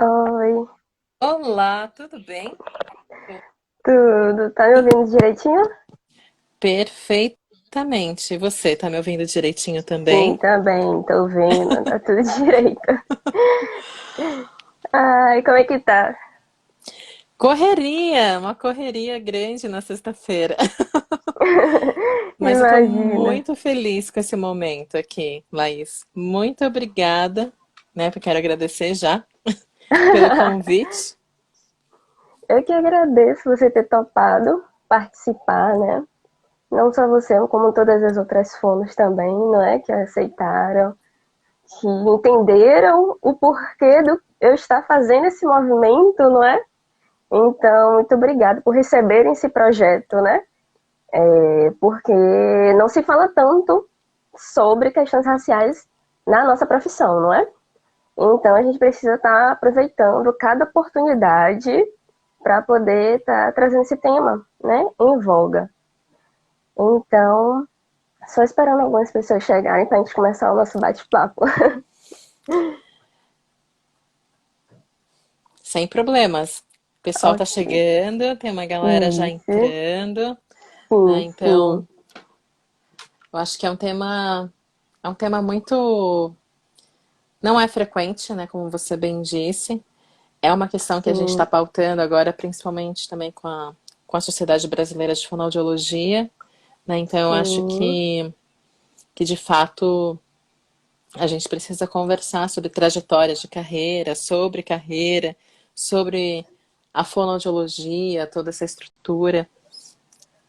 Oi, Olá, tudo bem? tudo? Tá me ouvindo direitinho? Perfeitamente. E você, tá me ouvindo direitinho Sim, também? também, tô ouvindo, tá tudo direito. Ai, como é que tá? Correria, uma correria grande na sexta-feira. Mas eu tô Imagina. muito feliz com esse momento aqui, Laís. Muito obrigada, né? Porque quero agradecer já pelo convite. Eu que agradeço você ter topado participar, né? Não só você, como todas as outras fonos também, não é? Que aceitaram, que entenderam o porquê do eu estar fazendo esse movimento, não é? Então, muito obrigada por receberem esse projeto, né? Porque não se fala tanto sobre questões raciais na nossa profissão, não é? Então a gente precisa estar aproveitando cada oportunidade para poder estar trazendo esse tema, né, em voga. Então, só esperando algumas pessoas chegarem para a gente começar o nosso bate-papo. Sem problemas. O pessoal tá Ok. chegando, tem uma galera já Isso. entrando, né? Sim, sim. Então, eu acho que é um tema muito. Não é frequente, né? Como você bem disse. É uma questão que a gente está Sim, pautando agora, principalmente também com a Sociedade Brasileira de Fonoaudiologia, né? Então, eu acho sim. que de fato a gente precisa conversar sobre trajetórias de carreira, sobre a fonoaudiologia, toda essa estrutura.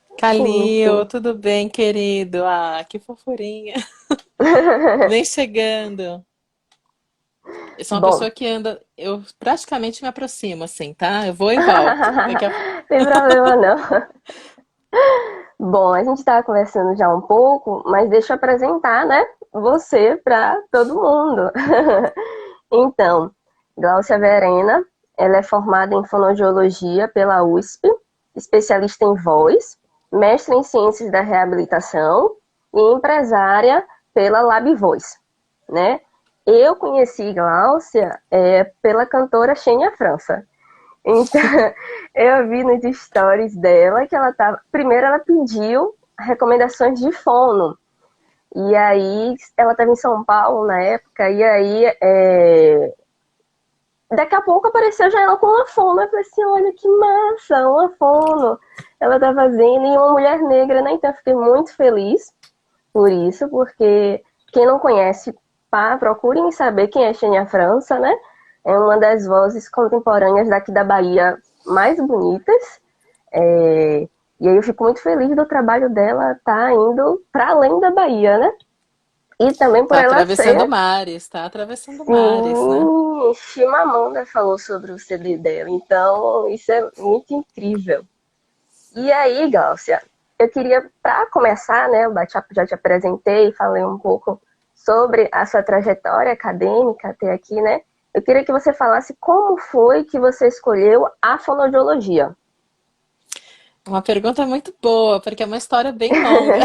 Sim, Calil, sim. tudo bem, querido? Ah, que fofurinha. Vem chegando. Eu sou uma Bom, pessoa que anda, eu praticamente me aproximo, assim, tá? Eu vou e volto. Daqui a... tem problema não. Bom, a gente estava conversando já um pouco, mas deixa eu apresentar, né, você para todo mundo. Então, Gláucia Verena, ela é formada em fonoaudiologia pela USP, especialista em voz, mestre em ciências da reabilitação e empresária pela Lab Voice, né? Eu conheci Gláucia pela cantora Xenia França. Então, eu vi nos stories dela que ela tava. Primeiro, ela pediu recomendações de fono. E aí, ela estava em São Paulo na época, e aí, daqui a pouco apareceu já ela com uma fono. Eu falei assim: olha que massa, uma fono. Ela tá fazendo, e uma mulher negra, né? Então, eu fiquei muito feliz por isso, porque quem não conhece, pá, procurem saber quem é Xenia França, né? É uma das vozes contemporâneas daqui da Bahia mais bonitas. É, e aí eu fico muito feliz do trabalho dela estar indo para além da Bahia, né? E também por Tá ela ser, atravessando mares, tá atravessando mares, né? sim, Chimamanda falou sobre o CD dela, então isso é muito incrível. E aí, Gáucia, eu queria, para começar, né, o bate-papo já te apresentei, falei um pouco sobre a sua trajetória acadêmica até aqui, né? Eu queria que você falasse como foi que você escolheu a fonoaudiologia. Uma pergunta muito boa, porque é uma história bem longa.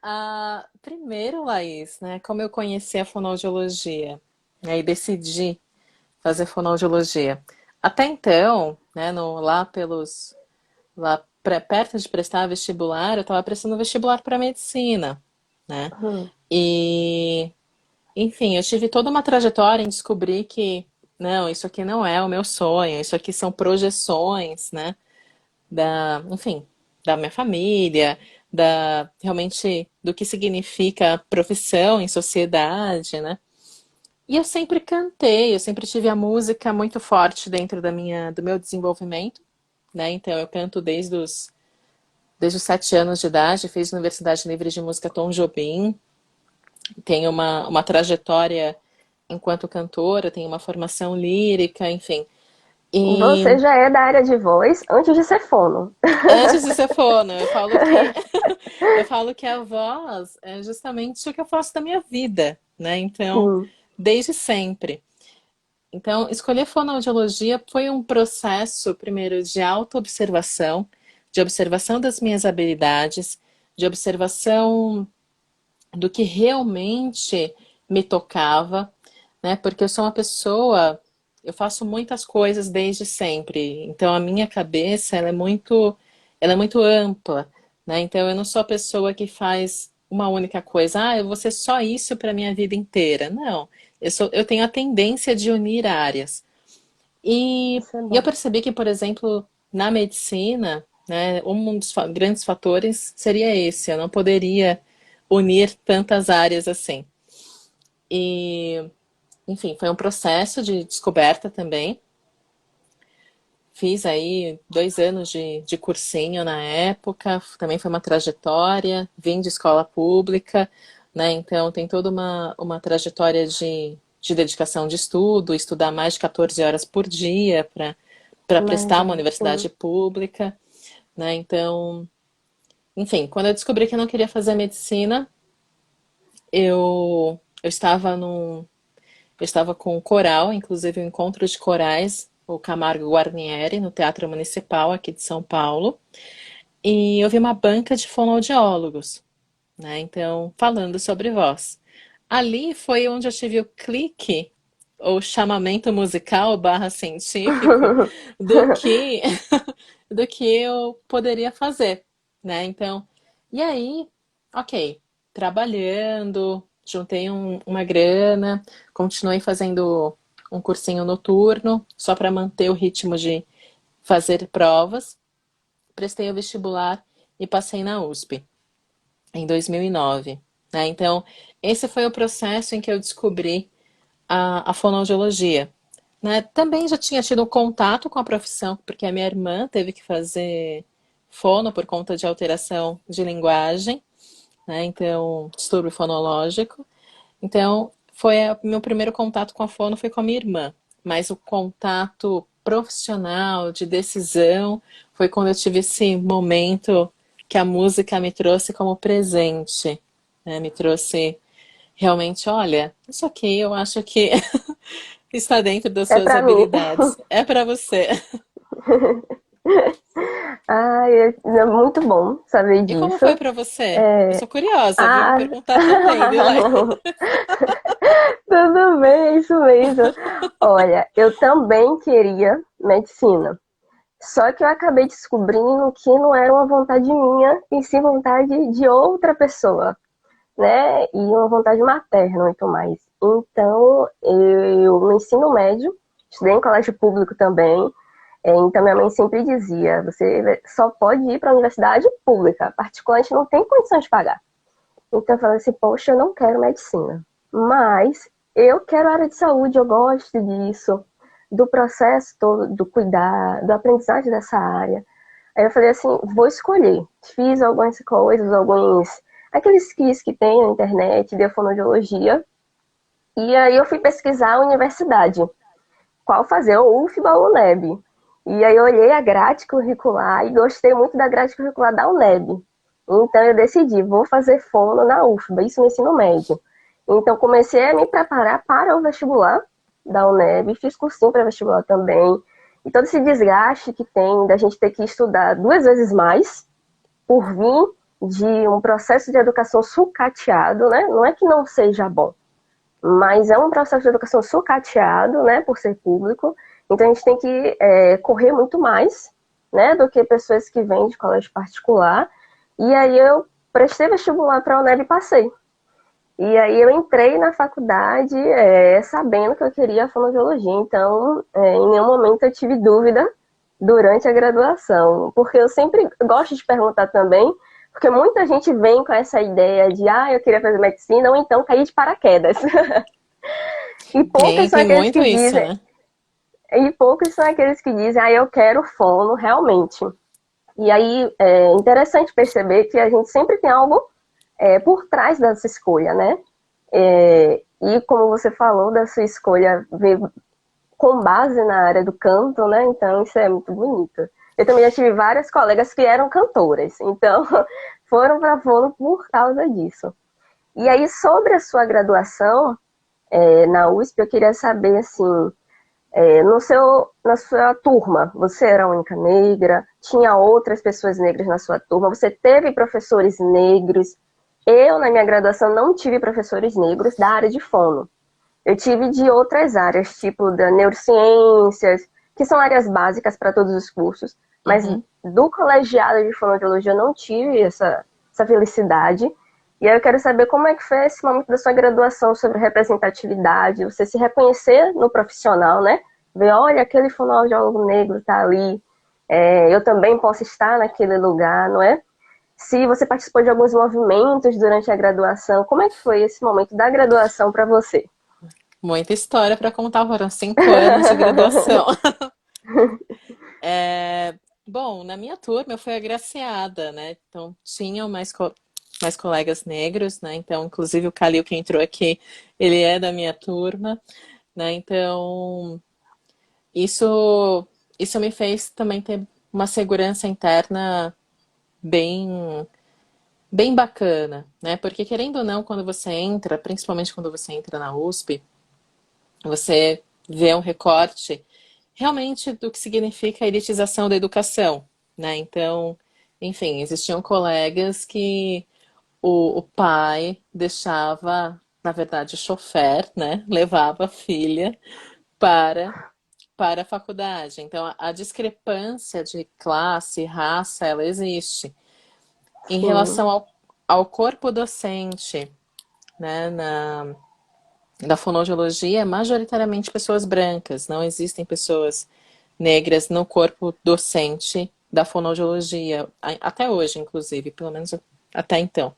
Ah, primeiro, Laís, né, como eu conheci a fonoaudiologia, né, e decidi fazer fonoaudiologia. Até então, né, perto de prestar vestibular, eu estava prestando vestibular para medicina, né? Hum, E, enfim, eu tive toda uma trajetória em descobrir que, não, isso aqui não é o meu sonho, isso aqui são projeções, né? Enfim, da minha família, realmente do que significa profissão em sociedade, né? E eu sempre cantei, eu sempre tive a música muito forte dentro do meu desenvolvimento, né? Então eu canto desde os 7 anos de idade, fiz Universidade Livre de Música Tom Jobim, tenho uma trajetória enquanto cantora, tenho uma formação lírica, enfim. Você E já é da área de voz antes de ser fono. antes de ser fono, eu falo que a voz é justamente o que eu faço da minha vida, né? Então, Sim. desde sempre. Então, escolher fonoaudiologia foi um processo, primeiro, de autoobservação, de observação das minhas habilidades, de observação do que realmente me tocava, né? Porque eu sou uma pessoa, eu faço muitas coisas desde sempre. Então a minha cabeça, ela é muito ampla, né? Então eu não sou a pessoa que faz uma única coisa. Ah, eu vou ser só isso para minha vida inteira. Não. Eu tenho a tendência de unir áreas. Isso é E eu bom. percebi que, por exemplo, na medicina, né, um dos grandes fatores seria esse. Eu não poderia unir tantas áreas assim. E, enfim, foi um processo de descoberta também. Fiz aí 2 anos de cursinho na época, também foi uma trajetória, vim de escola pública, né? Então tem toda uma trajetória de dedicação de estudo, estudar mais de 14 horas por dia para prestar uma Imagino, universidade sim. pública, né? Então, enfim, quando eu descobri que eu não queria fazer medicina, eu estava eu estava com o coral, inclusive o encontro de corais, o Camargo Guarnieri, no Teatro Municipal aqui de São Paulo, e eu vi uma banca de fonoaudiólogos, né? Então, falando sobre voz. Ali foi onde eu tive o clique, ou chamamento musical barra científico, do que do que eu poderia fazer, né? Então, e aí, ok, trabalhando, juntei uma grana, continuei fazendo um cursinho noturno, só para manter o ritmo de fazer provas, prestei o vestibular e passei na USP em 2009, né? Então, esse foi o processo em que eu descobri a fonoaudiologia. Né? Também já tinha tido contato com a profissão, porque a minha irmã teve que fazer fono por conta de alteração de linguagem, né? Então, distúrbio fonológico. Então, meu primeiro contato com a fono foi com a minha irmã, mas o contato profissional, de decisão, foi quando eu tive esse momento que a música me trouxe como presente, né? Me trouxe realmente, olha, isso aqui eu acho que está dentro das É suas pra mim. habilidades. É para você. Ai, é muito bom saber E como disso. foi para você? Eu É... sou curiosa, viu? Vou Ah, perguntar também, viu, Lai? tudo bem, é isso mesmo. Olha, eu também queria medicina. Só que eu acabei descobrindo que não era uma vontade minha, e sim vontade de outra pessoa, né? E uma vontade materna, muito mais. Então, eu no ensino médio, estudei em colégio público também, então minha mãe sempre dizia, você só pode ir para a universidade pública, particular a gente não tem condição de pagar. Então eu falei assim, poxa, eu não quero medicina, mas eu quero área de saúde, eu gosto disso, do processo todo, do cuidar, do aprendizagem dessa área. Aí eu falei assim, vou escolher. Fiz algumas coisas, aqueles quiz que tem na internet de fonoaudiologia, e aí eu fui pesquisar a universidade, qual fazer, o UFBA ou o UNEB. E aí eu olhei a grade curricular e gostei muito da grade curricular da UNEB. Então eu decidi, vou fazer fono na UFBA, isso no ensino médio. Então comecei a me preparar para o vestibular da UNEB, fiz cursinho para vestibular também. E todo esse desgaste que tem da gente ter que estudar 2 vezes mais por vir de um processo de educação sucateado, né? Não é que não seja bom, mas é um processo de educação sucateado, né, por ser público. Então a gente tem que correr muito mais, né, do que pessoas que vêm de colégio particular. E aí eu prestei vestibular para a UNEB e passei. E aí eu entrei na faculdade sabendo que eu queria fonoaudiologia. Então, em nenhum momento eu tive dúvida durante a graduação, porque eu sempre gosto de perguntar também, porque muita gente vem com essa ideia de, eu queria fazer medicina, ou então cair de paraquedas. E poucos são Tem aqueles muito que isso, dizem, né? eu quero fono realmente. E aí é interessante perceber que a gente sempre tem algo por trás dessa escolha, né? E como você falou, da sua escolha veio com base na área do canto, né? Então isso é muito bonito. Eu também já tive várias colegas que eram cantoras, então foram para fono por causa disso. E aí, sobre a sua graduação na USP, eu queria saber, assim, na sua turma, você era a única negra? Tinha outras pessoas negras na sua turma? Você teve professores negros? Eu, na minha graduação, não tive professores negros da área de fono. Eu tive de outras áreas, tipo da neurociências, que são áreas básicas para todos os cursos, mas Uhum. do colegiado de fonoaudiologia eu não tive essa felicidade. E aí eu quero saber como é que foi esse momento da sua graduação sobre representatividade, você se reconhecer no profissional, né? Ver, olha, aquele fonoaudiólogo negro está ali, eu também posso estar naquele lugar, não é? Se você participou de alguns movimentos durante a graduação, como é que foi esse momento da graduação para você? Muita história para contar, foram 5 anos de graduação. É, bom, na minha turma eu fui agraciada, né? Então tinham mais colegas negros, né? Então, inclusive o Calil que entrou aqui, ele é da minha turma, né? Então, isso, isso me fez também ter uma segurança interna bem, bem bacana, né? Porque querendo ou não, quando você entra, principalmente quando você entra na USP, você vê um recorte realmente do que significa a elitização da educação, né? Então, enfim, existiam colegas que o pai deixava, na verdade, o chofer, né? Levava a filha para para a faculdade. Então, a discrepância de classe, raça, ela existe. Em Sim, relação ao corpo docente, né, da fonoaudiologia, majoritariamente pessoas brancas, não existem pessoas negras no corpo docente da fonoaudiologia, até hoje, inclusive, pelo menos até então.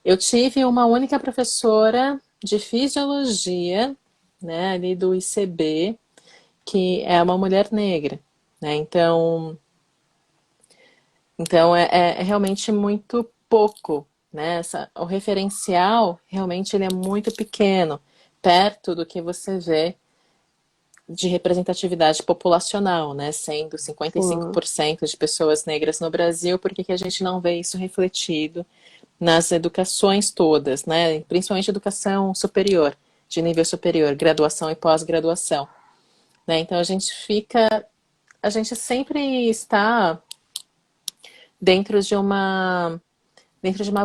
Eu tive uma única professora de fisiologia, né, ali do ICB, que é uma mulher negra, né? Então é realmente muito pouco, né? O referencial realmente ele é muito pequeno, perto do que você vê de representatividade populacional, né? Sendo sim, 55% de pessoas negras no Brasil, por que que a gente não vê isso refletido nas educações todas, né? Principalmente educação superior, de nível superior, graduação e pós-graduação, né? Então a gente sempre está dentro de uma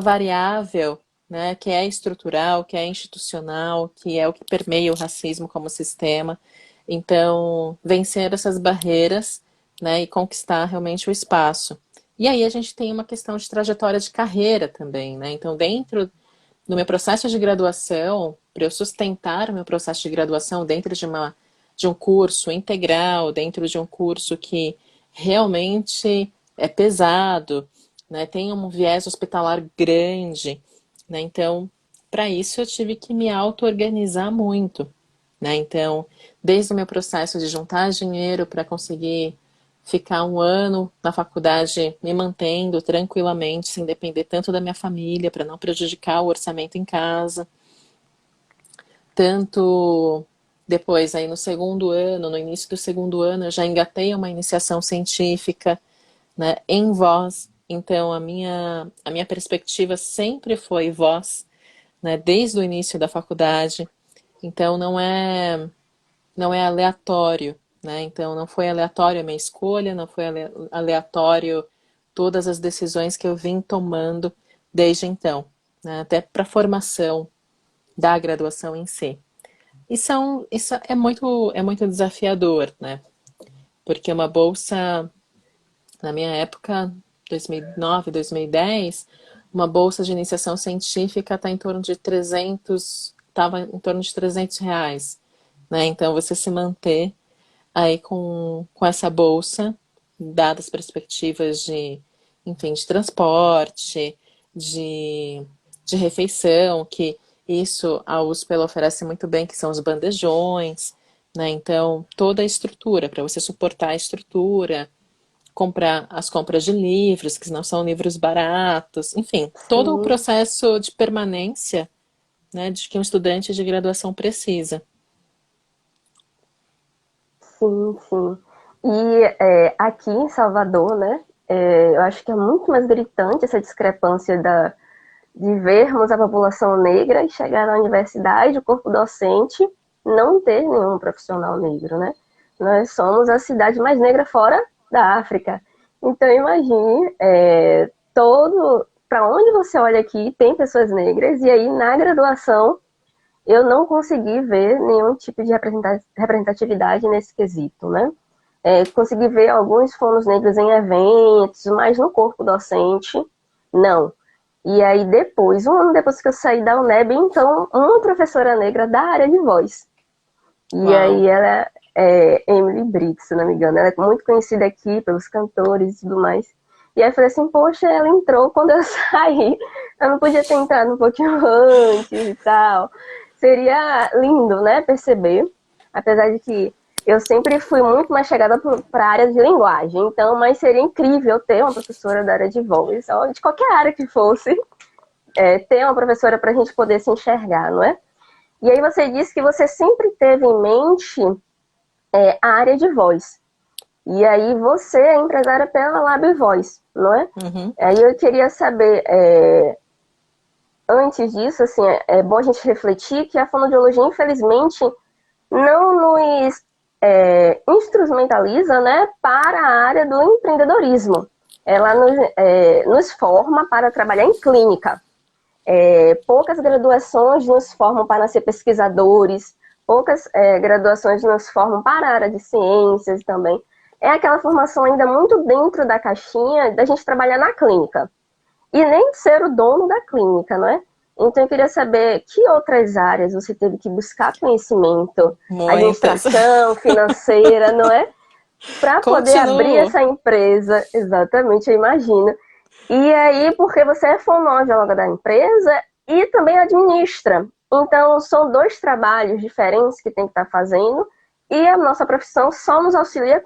variável, né, que é estrutural, que é institucional, que é o que permeia o racismo como sistema. Então, vencer essas barreiras, né, e conquistar realmente o espaço. E aí a gente tem uma questão de trajetória de carreira também, né? Então, dentro do meu processo de graduação, para eu sustentar o meu processo de graduação dentro de um curso integral, dentro de um curso que realmente é pesado, né, tem um viés hospitalar grande, né, então, para isso eu tive que me auto-organizar muito, né, então, desde o meu processo de juntar dinheiro para conseguir ficar um ano na faculdade me mantendo tranquilamente, sem depender tanto da minha família, para não prejudicar o orçamento em casa, tanto depois aí no segundo ano, no início do segundo ano, eu já engatei uma iniciação científica, né, em voz. Então a minha perspectiva sempre foi voz, né, desde o início da faculdade. Então não é aleatório, né? Então não foi aleatório a minha escolha, não foi aleatório todas as decisões que eu vim tomando desde então, né? Até para a formação da graduação em si. Isso é muito desafiador, né? Porque uma bolsa, na minha época, 2009, 2010, uma bolsa de iniciação científica está em torno de 300, estava em torno de R$ 300, né? Então você se manter aí com essa bolsa, dadas as perspectivas de, enfim, de transporte, de, de refeição, que isso a USP ela oferece muito bem, que são os bandejões, né? Então, toda a estrutura, para você suportar a estrutura, comprar as compras de livros, que não são livros baratos, enfim, todo o sim, processo de permanência, né, de que um estudante de graduação precisa. sim, sim. E aqui em Salvador, né, eu acho que é muito mais gritante essa discrepância de vermos a população negra e chegar na universidade, o corpo docente, não ter nenhum profissional negro, né? Nós somos a cidade mais negra fora da África. Então imagine todo para onde você olha aqui tem pessoas negras e aí na graduação eu não consegui ver nenhum tipo de representatividade nesse quesito, né? Consegui ver alguns fonos negros em eventos, mas no corpo docente, não. E aí depois, um ano depois que eu saí da UNEB, então, uma professora negra da área de voz. E Uau. aí ela é Emily Briggs, se não me engano. Ela é muito conhecida aqui pelos cantores e tudo mais. E aí eu falei assim, poxa, ela entrou quando eu saí. Eu não podia ter entrado um pouquinho antes e tal. Seria lindo, né, perceber. Apesar de que eu sempre fui muito mais chegada para a área de linguagem. Então, mas seria incrível ter uma professora da área de voz, ou de qualquer área que fosse, ter uma professora para a gente poder se enxergar, não é? E aí você disse que você sempre teve em mente a área de voz. E aí você é empresária pela Lab Voice, não é? Uhum. Aí eu queria saber, antes disso, assim, é bom a gente refletir que a fonoaudiologia, infelizmente, não nos instrumentaliza, né, para a área do empreendedorismo. Ela nos forma para trabalhar em clínica. Poucas graduações nos formam para ser pesquisadores, poucas graduações nos formam para a área de ciências também. É aquela formação ainda muito dentro da caixinha da gente trabalhar na clínica. E nem ser o dono da clínica, não é? Então eu queria saber que outras áreas você teve que buscar conhecimento, Muitas. administração, financeira, não é? Para poder abrir Continuo. essa empresa, exatamente, eu imagino. E aí, porque você é fonoaudióloga da empresa e também administra. Então, são dois trabalhos diferentes que tem que estar fazendo e a nossa profissão só nos auxilia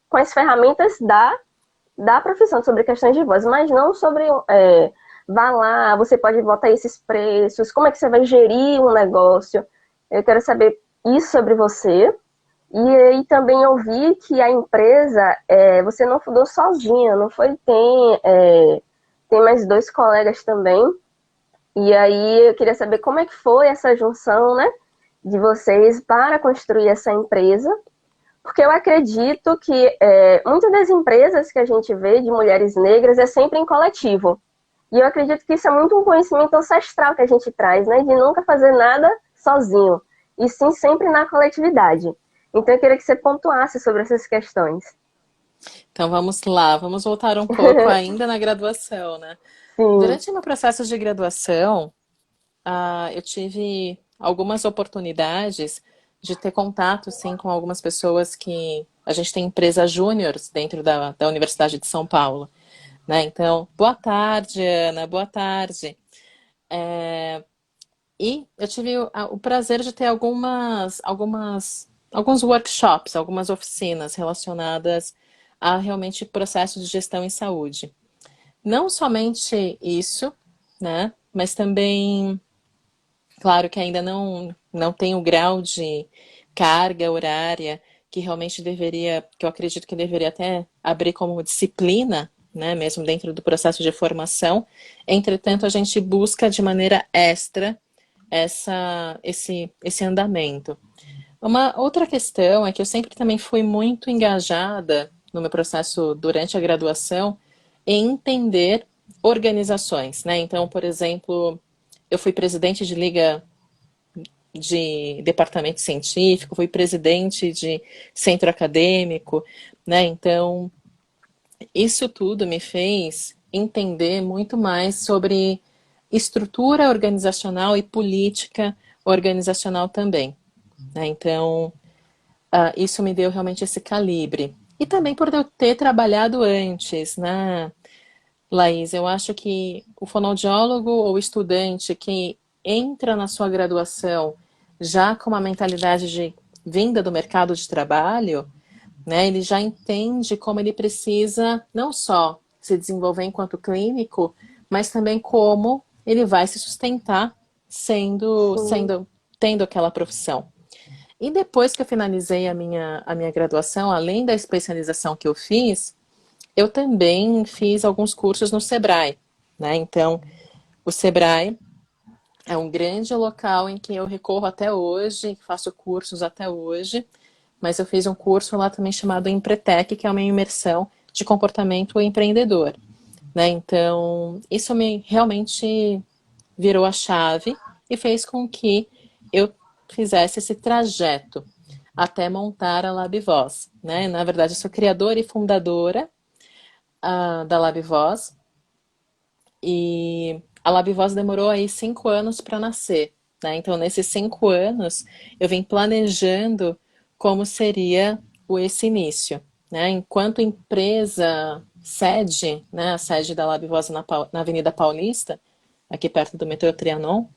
com as ferramentas da profissão sobre questões de voz, mas não sobre, vá lá, você pode botar esses preços, como é que você vai gerir um negócio. Eu quero saber isso sobre você. E aí também eu vi que a empresa, você não fundou sozinha, não foi? Tem mais dois colegas também. E aí eu queria saber como é que foi essa junção, né, de vocês para construir essa empresa. Porque eu acredito que muitas das empresas que a gente vê de mulheres negras é sempre em coletivo. E eu acredito que isso é muito um conhecimento ancestral que a gente traz, né, de nunca fazer nada sozinho, e sim sempre na coletividade. Então eu queria que você pontuasse sobre essas questões. Então vamos lá, vamos voltar um pouco ainda na graduação, né? Sim, Durante o meu processo de graduação, eu tive algumas oportunidades de ter contato, sim, com algumas pessoas que a gente tem empresas júniores dentro da Universidade de São Paulo, né? Então, boa tarde, Ana, boa tarde. E eu tive o prazer de ter alguns workshops, algumas oficinas relacionadas a realmente processos de gestão em saúde. Não somente isso, né? Mas também, claro que ainda não tem o grau de carga horária que realmente deveria, que eu acredito que deveria até abrir como disciplina, né? Mesmo dentro do processo de formação. Entretanto, a gente busca de maneira extra esse andamento. Uma outra questão é que eu sempre também fui muito engajada no meu processo durante a graduação em entender organizações, né? Então, por exemplo, eu fui presidente de liga de departamento científico, fui presidente de centro acadêmico, né? Então, isso tudo me fez entender muito mais sobre estrutura organizacional e política organizacional também, né? Então, isso me deu realmente esse calibre. E também por eu ter trabalhado antes, né, Laís? Eu acho que o fonoaudiólogo ou estudante que entra na sua graduação já com uma mentalidade de vinda do mercado de trabalho, né, ele já entende como ele precisa não só se desenvolver enquanto clínico, mas também como ele vai se sustentar sim. tendo aquela profissão. E depois que eu finalizei a minha graduação, além da especialização que eu fiz, eu também fiz alguns cursos no Sebrae, né? Então, o Sebrae é um grande local em que eu recorro até hoje, faço cursos até hoje, mas eu fiz um curso lá também chamado Empretec, que é uma imersão de comportamento empreendedor, né? Então, isso me realmente virou a chave e fez com que eu fizesse esse trajeto até montar a LabVoz, né? Na verdade, eu sou criadora e fundadora da LabVoz, e a LabVoz demorou aí 5 anos para nascer, né? Então, nesses 5 anos, eu vim planejando como seria esse início, né? Enquanto empresa sede, né? A sede da LabVoz na Avenida Paulista, aqui perto do metrô Trianon.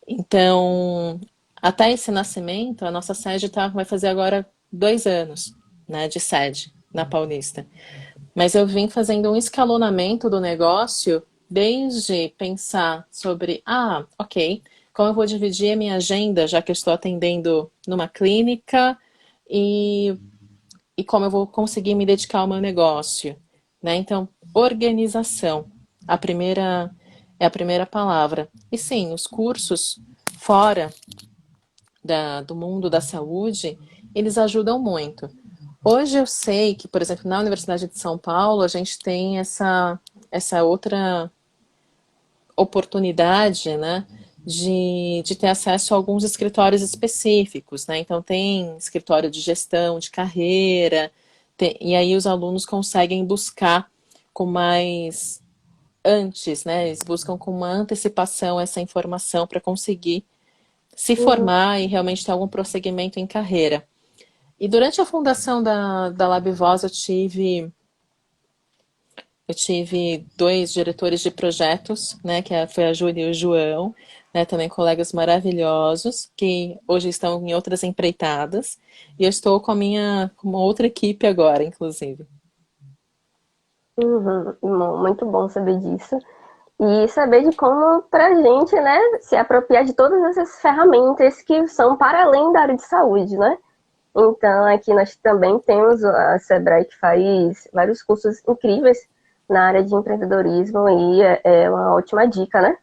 Então, até esse nascimento, a nossa sede vai fazer agora 2 anos, né? De sede na Paulista. Mas eu vim fazendo um escalonamento do negócio desde pensar sobre, ok, como eu vou dividir a minha agenda, já que eu estou atendendo numa clínica, e, e como eu vou conseguir me dedicar ao meu negócio, né? Então, organização, a primeira é a primeira palavra. E sim, os cursos fora do mundo da saúde, eles ajudam muito. Hoje eu sei que, por exemplo, na Universidade de São Paulo, a gente tem essa outra oportunidade, né, de ter acesso a alguns escritórios específicos, né? Então tem escritório de gestão, de carreira, e aí os alunos conseguem buscar com mais antes, né? Eles buscam com uma antecipação essa informação para conseguir se Uhum. formar e realmente ter algum prosseguimento em carreira. E durante a fundação da LabVoz eu tive dois diretores de projetos, né, foi a Júlia e o João, né, também colegas maravilhosos, que hoje estão em outras empreitadas, e eu estou com uma outra equipe agora, inclusive. Uhum. Muito bom saber disso. E saber de como, pra gente, né, se apropriar de todas essas ferramentas que são para além da área de saúde, né? Então, aqui nós também temos a Sebrae que faz vários cursos incríveis na área de empreendedorismo e é uma ótima dica, né?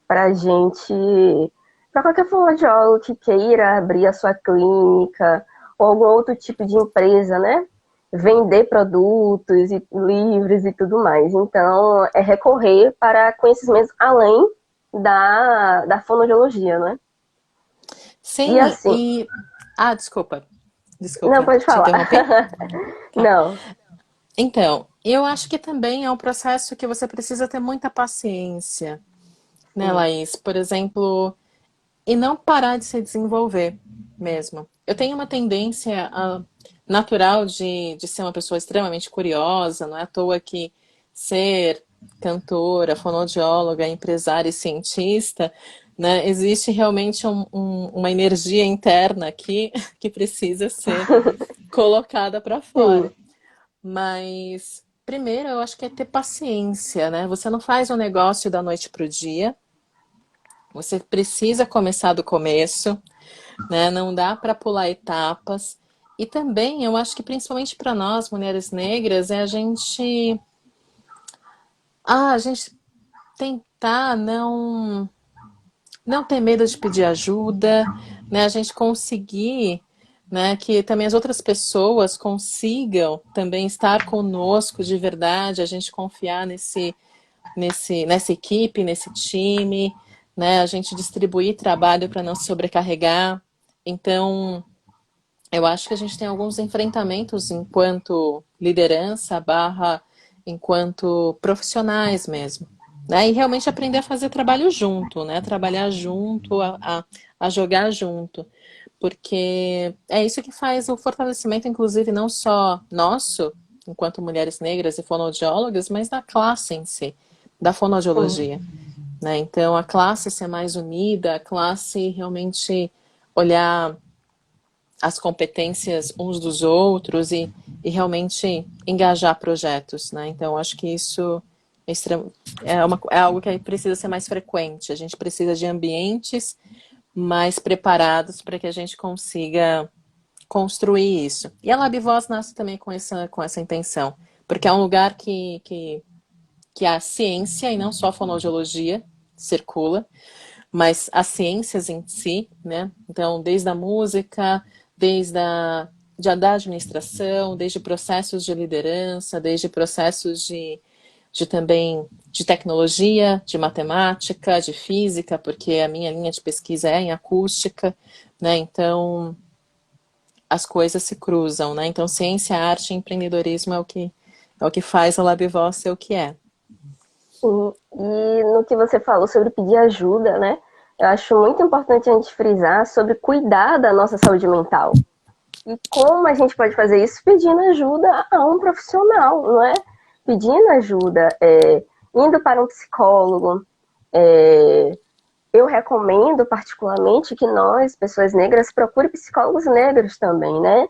Para gente, para qualquer fonoaudiólogo que queira abrir a sua clínica ou algum outro tipo de empresa, né? Vender produtos e livros e tudo mais. Então, é recorrer para conhecimentos além da fonoaudiologia, né? E Sim, assim, desculpa, não desculpa, pode te falar. interrompi? Tá. Não. Então, eu acho que também é um processo que você precisa ter muita paciência, né, Laís? Por exemplo, e não parar de se desenvolver mesmo. Eu tenho uma tendência natural de ser uma pessoa extremamente curiosa, não é à toa que ser cantora, fonoaudióloga, empresária e cientista, né, existe realmente uma energia interna aqui que precisa ser colocada para Sim. fora. Mas primeiro eu acho que é ter paciência, né? Você não faz um negócio da noite para o dia. Você precisa começar do começo, né? Não dá para pular etapas. E também eu acho que principalmente para nós, mulheres negras, é a gente tentar não ter medo de pedir ajuda, né? A gente conseguir, né, que também as outras pessoas consigam também estar conosco de verdade, a gente confiar nessa equipe, nesse time, né? A gente distribuir trabalho para não se sobrecarregar. Então, eu acho que a gente tem alguns enfrentamentos enquanto liderança barra enquanto profissionais mesmo. Né? E realmente aprender a fazer trabalho junto, né? Trabalhar junto, a jogar junto. Porque é isso que faz o fortalecimento, inclusive, não só nosso, enquanto mulheres negras e fonoaudiólogas, mas da classe em si, da Sim. fonoaudiologia. Né? Então, a classe ser mais unida, a classe realmente olhar as competências uns dos outros e realmente engajar projetos, né? Então, acho que isso é algo que precisa ser mais frequente. A gente precisa de ambientes mais preparados para que a gente consiga construir isso. E a LabVoz nasce também com essa intenção, porque é um lugar que a ciência, e não só a fonoaudiologia, circula, mas as ciências em si, né? Então, desde a música, desde da administração, desde processos de liderança, desde processos de também de tecnologia, de matemática, de física, porque a minha linha de pesquisa é em acústica, né? Então as coisas se cruzam, né? Então ciência, arte e empreendedorismo é o que faz a LabVoz ser o que é. Sim, e no que você falou sobre pedir ajuda, né? Eu acho muito importante a gente frisar sobre cuidar da nossa saúde mental. E como a gente pode fazer isso? Pedindo ajuda a um profissional, não é? Pedindo ajuda, indo para um psicólogo. Eu recomendo particularmente que nós, pessoas negras, procure psicólogos negros também, né?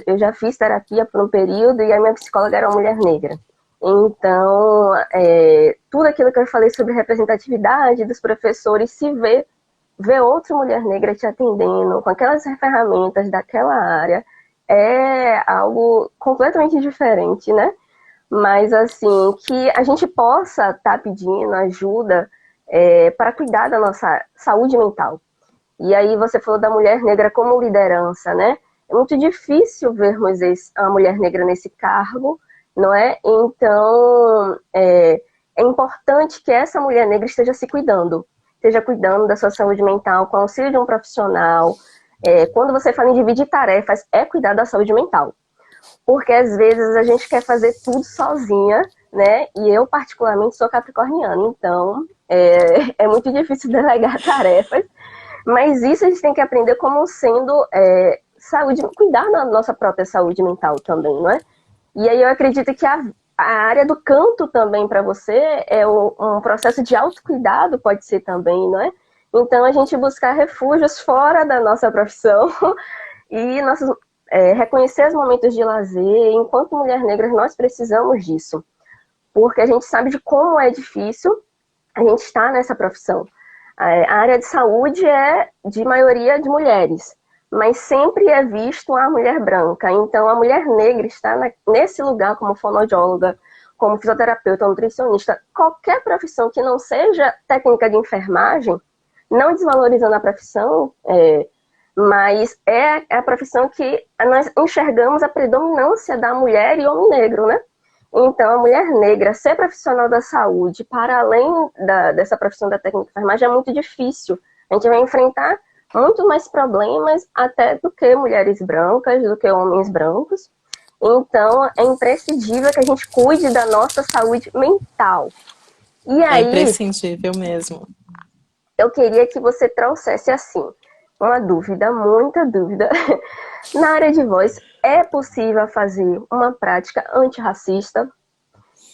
Eu já fiz terapia por um período e a minha psicóloga era uma mulher negra. Então, tudo aquilo que eu falei sobre representatividade dos professores, se ver outra mulher negra te atendendo com aquelas ferramentas daquela área, é algo completamente diferente, né? Mas, assim, que a gente possa estar pedindo ajuda para cuidar da nossa saúde mental. E aí você falou da mulher negra como liderança, né? É muito difícil vermos a mulher negra nesse cargo, não é? Então, é importante que essa mulher negra esteja cuidando da sua saúde mental com auxílio de um profissional. Quando você fala em dividir tarefas, é cuidar da saúde mental. Porque às vezes a gente quer fazer tudo sozinha, né? E eu, particularmente, sou capricorniana, então é muito difícil delegar tarefas. Mas isso a gente tem que aprender como sendo saúde, cuidar da nossa própria saúde mental também, não é? E aí eu acredito que a área do canto também para você é um processo de autocuidado, pode ser também, não é? Então a gente buscar refúgios fora da nossa profissão e reconhecer os momentos de lazer. Enquanto mulher negra, nós precisamos disso, porque a gente sabe de como é difícil a gente estar nessa profissão. A área de saúde é de maioria de mulheres, mas sempre é visto a mulher branca. Então, a mulher negra está nesse lugar como fonoaudióloga, como fisioterapeuta, nutricionista, qualquer profissão que não seja técnica de enfermagem, não desvalorizando a profissão, mas é a profissão que nós enxergamos a predominância da mulher e homem negro, né? Então, a mulher negra ser profissional da saúde, para além dessa profissão da técnica de enfermagem, é muito difícil. A gente vai enfrentar muito mais problemas até do que mulheres brancas, do que homens brancos. Então, é imprescindível que a gente cuide da nossa saúde mental. E É aí, imprescindível mesmo. eu queria que você trouxesse, assim, uma dúvida, muita dúvida. Na área de voz, é possível fazer uma prática antirracista?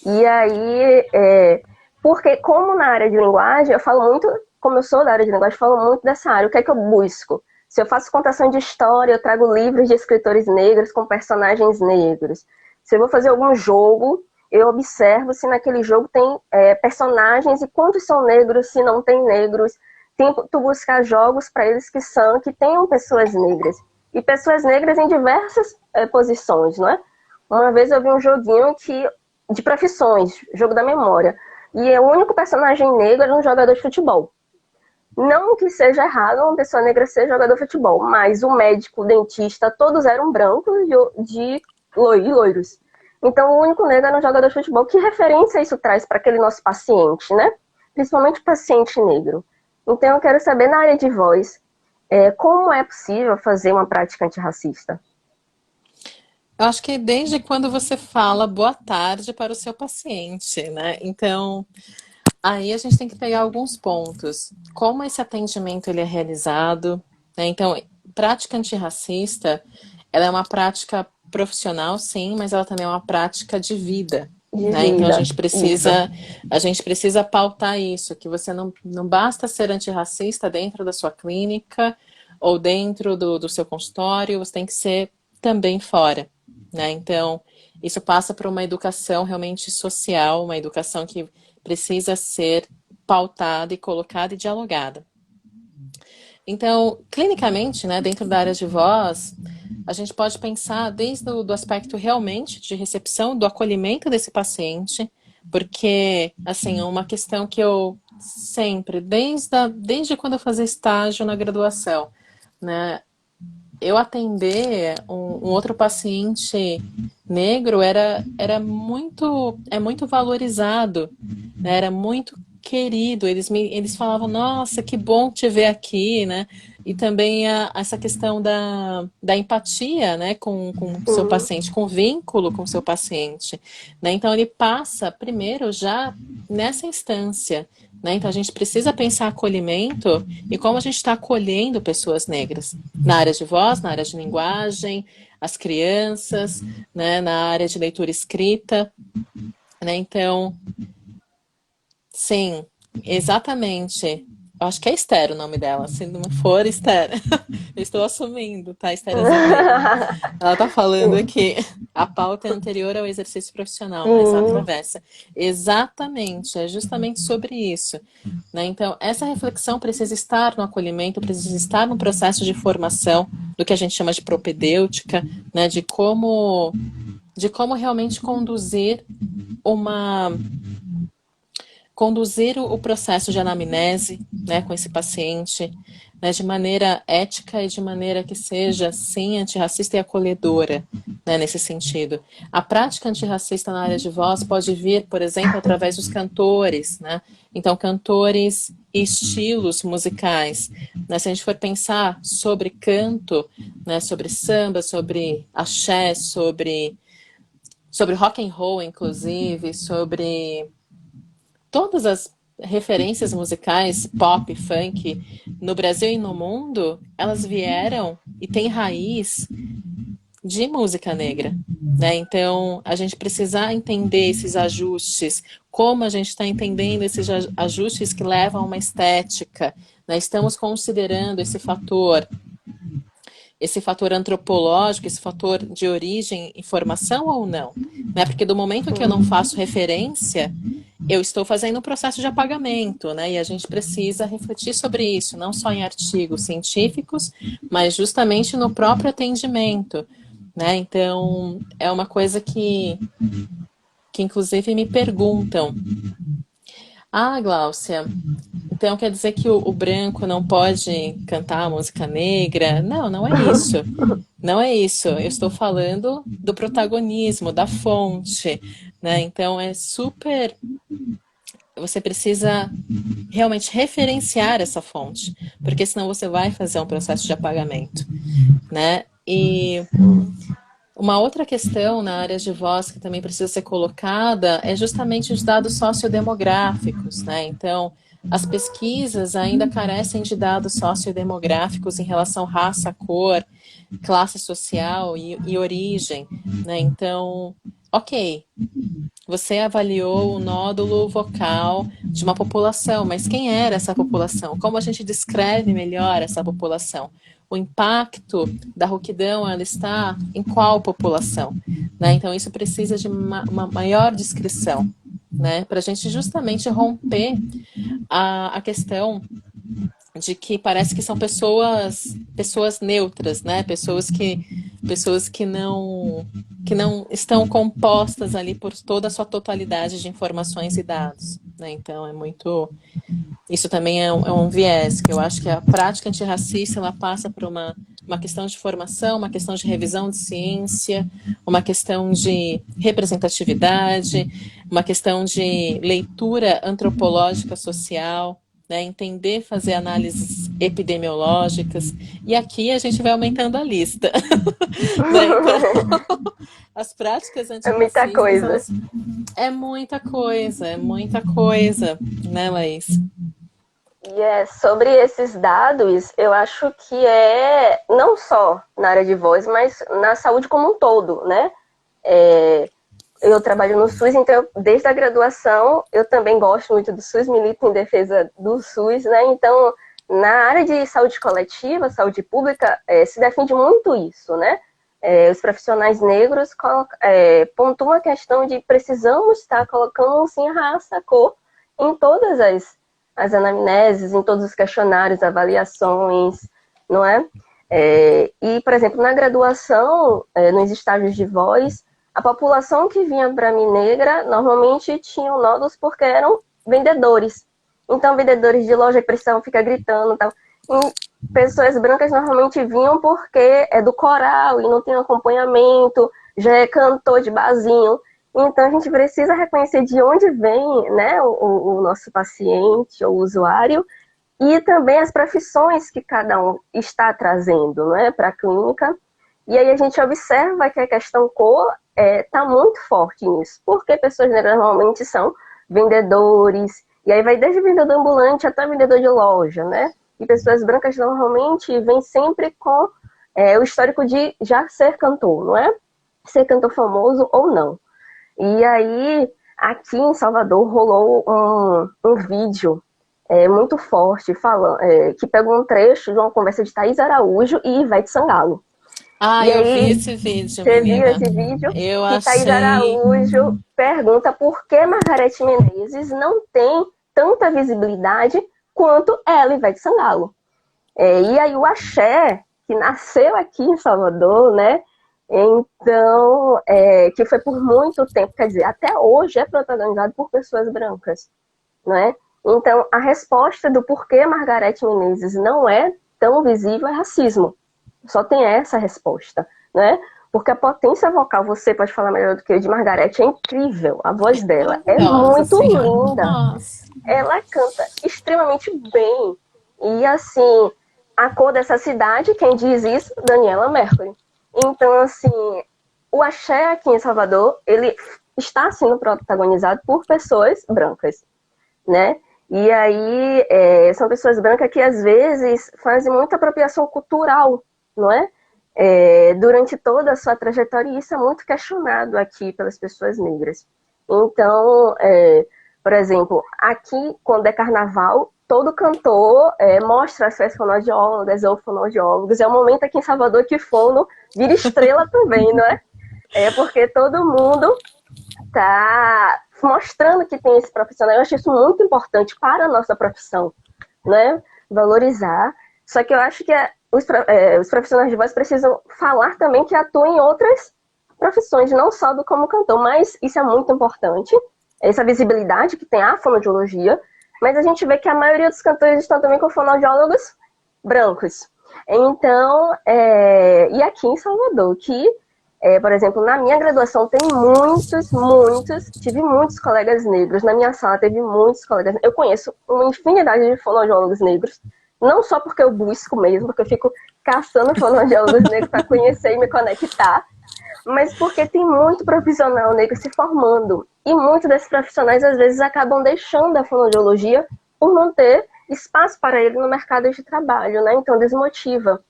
E aí, porque como na área de linguagem, eu falo muito, como eu sou da área de linguagem, eu falo muito dessa área, o que é que eu busco? Se eu faço contação de história, eu trago livros de escritores negros com personagens negros. Se eu vou fazer algum jogo, eu observo se naquele jogo tem personagens e quantos são negros, se não tem negros. Tento buscar jogos para eles que tenham pessoas negras. E pessoas negras em diversas posições, não é? Uma vez eu vi um joguinho de profissões, jogo da memória. E o único personagem negro era um jogador de futebol. Não que seja errado uma pessoa negra ser jogador de futebol, mas o médico, o dentista, todos eram brancos de loiros. Então o único negro era um jogador de futebol. Que referência isso traz para aquele nosso paciente, né? Principalmente o paciente negro. Então eu quero saber, na área de voz, como é possível fazer uma prática antirracista? Eu acho que desde quando você fala boa tarde para o seu paciente, né? Então, aí a gente tem que pegar alguns pontos. Como esse atendimento ele é realizado, né? Então, prática antirracista, ela é uma prática profissional, sim, mas ela também é uma prática de vida, De né? Então vida, isso. a gente precisa pautar isso, que você não basta ser antirracista dentro da sua clínica ou dentro do seu consultório, você tem que ser também fora, né? Então, isso passa por uma educação realmente social, uma educação que precisa ser pautada e colocada e dialogada. Então, clinicamente, né, dentro da área de voz, a gente pode pensar desde o do aspecto realmente de recepção, do acolhimento desse paciente, porque, assim, é uma questão que eu sempre, desde quando eu fazia estágio na graduação, né, eu atender um outro paciente negro era muito, muito valorizado, né? Era muito querido. Eles falavam, nossa, que bom te ver aqui, né? E também essa questão da empatia, né, com o seu Sim. paciente, com o vínculo com o seu paciente, né? Então ele passa primeiro já nessa instância, né? Então a gente precisa pensar acolhimento e como a gente está acolhendo pessoas negras na área de voz, na área de linguagem, as crianças, né, na área de leitura escrita, né? Então, sim, exatamente. Eu acho que é Esther o nome dela. Se não for Esther, eu estou assumindo, tá? Esther Azevedo. Ela está falando Sim. aqui. A pauta é anterior ao exercício profissional, mas Sim. atravessa. Exatamente, é justamente sobre isso. Né? Então, essa reflexão precisa estar no acolhimento, precisa estar no processo de formação do que a gente chama de propedêutica, né? De como realmente uma conduzir o processo de anamnese, né, com esse paciente, né, de maneira ética e de maneira que seja, sim, antirracista e acolhedora, né, nesse sentido. A prática antirracista na área de voz pode vir, por exemplo, através dos cantores, né? Então, cantores e estilos musicais. Né? Se a gente for pensar sobre canto, né, sobre samba, sobre axé, sobre rock and roll, inclusive, sobre todas as referências musicais, pop, funk, no Brasil e no mundo, elas vieram e têm raiz de música negra. Né? Então, a gente precisa entender esses ajustes, como a gente está entendendo esses ajustes que levam a uma estética. Né? Estamos considerando esse fator antropológico, esse fator de origem e formação ou não? Né? Porque do momento que eu não faço referência, eu estou fazendo um processo de apagamento, né? E a gente precisa refletir sobre isso, não só em artigos científicos, mas justamente no próprio atendimento, né? Então, é uma coisa que inclusive me perguntam: ah, Gláucia, então quer dizer que o branco não pode cantar a música negra? Não, não é isso. Não é isso. Eu estou falando do protagonismo, da fonte, né? Então é super. Você precisa realmente referenciar essa fonte, porque senão você vai fazer um processo de apagamento, né? E uma outra questão na área de voz que também precisa ser colocada é justamente os dados sociodemográficos, né? Então, as pesquisas ainda carecem de dados sociodemográficos em relação à raça, cor, classe social e origem, né? Então, ok, você avaliou o nódulo vocal de uma população, mas quem era essa população? Como a gente descreve melhor essa população? O impacto da rouquidão, ela está em qual população? Né? Então, isso precisa de uma maior descrição, né? Para a gente justamente romper a questão de que parece que são pessoas neutras, né? Pessoas que não estão compostas ali por toda a sua totalidade de informações e dados, né? Então é muito isso também é um viés que eu acho que a prática antirracista ela passa por uma questão de formação, uma questão de revisão de ciência, uma questão de representatividade, uma questão de leitura antropológica social, né, entender, fazer análises epidemiológicas, e aqui a gente vai aumentando a lista. Né? Então, as práticas É muita antirracistas, coisa. elas é muita coisa, né, Laís? E é sobre esses dados, eu acho que é não só na área de voz, mas na saúde como um todo, né? Eu trabalho no SUS, então desde a graduação eu também gosto muito do SUS, milito em defesa do SUS, né? Então, na área de saúde coletiva, saúde pública, se defende muito isso, né? Os profissionais negros pontuam a questão de precisamos estar colocando sim raça, cor em todas as anamneses, em todos os questionários, avaliações, não é? E, por exemplo, na graduação, nos estágios de voz, a população que vinha para mim negra normalmente tinham nódulos porque eram vendedores. Então, vendedores de loja precisavam ficar gritando. Tal. pessoas brancas normalmente vinham porque é do coral e não tem acompanhamento, já é cantor de barzinho. Então a gente precisa reconhecer de onde vem, né, o nosso paciente ou usuário e também as profissões que cada um está trazendo, né, para a clínica. E aí a gente observa que a questão cor está muito forte nisso, porque pessoas negras normalmente são vendedores, e aí vai desde vendedor ambulante até vendedor de loja, né? E pessoas brancas normalmente vêm sempre com o histórico de já ser cantor, não é? Ser cantor famoso ou não. E aí, aqui em Salvador, rolou um vídeo muito forte, falando, que pegou um trecho de uma conversa de Thaís Araújo e Ivete Sangalo. Ah, E eu vi aí, esse vídeo, você viu menina. esse vídeo? Eu Que Thaís achei. Araújo pergunta por que Margareth Menezes não tem tanta visibilidade quanto ela, Ivete Sangalo. E aí o axé, que nasceu aqui em Salvador, né? Então, que foi por muito tempo, quer dizer, até hoje é protagonizado por pessoas brancas, né? Então, a resposta do porquê Margareth Menezes não é tão visível é racismo. Só tem essa resposta, né? Porque a potência vocal, você pode falar melhor do que eu, de Margareth, é incrível. A voz dela é Maravilhosa, muito senhora. linda. Nossa. Ela canta extremamente bem. E assim, a cor dessa cidade, quem diz isso? Daniela Mercury. Então, assim, o axé aqui em Salvador, ele está sendo protagonizado por pessoas brancas, né? E aí, são pessoas brancas que às vezes fazem muita apropriação cultural, não é? Durante toda a sua trajetória, e isso é muito questionado aqui pelas pessoas negras. Então, por exemplo, aqui, quando é carnaval, todo cantor mostra as suas fonoaudiólogas ou fonoaudiólogos. É o momento aqui em Salvador que fono vira estrela também, não é? É porque todo mundo tá mostrando que tem esse profissional. Eu acho isso muito importante para a nossa profissão, né? Valorizar. Só que eu acho que os profissionais de voz precisam falar também que atuam em outras profissões, não só do como cantor, mas isso é muito importante, essa visibilidade que tem a fonoaudiologia, mas a gente vê que a maioria dos cantores estão também com fonoaudiólogos brancos. Então, e aqui em Salvador, que por exemplo, na minha graduação tem tive muitos colegas negros. Na minha sala teve muitos colegas. Eu conheço uma infinidade de fonoaudiólogos negros, não só porque eu busco mesmo, porque eu fico caçando fonoaudiólogos negros para conhecer e me conectar, mas porque tem muito profissional negro se formando. E muitos desses profissionais, às vezes, acabam deixando a fonoaudiologia por não ter espaço para ele no mercado de trabalho, né? Então, desmotiva.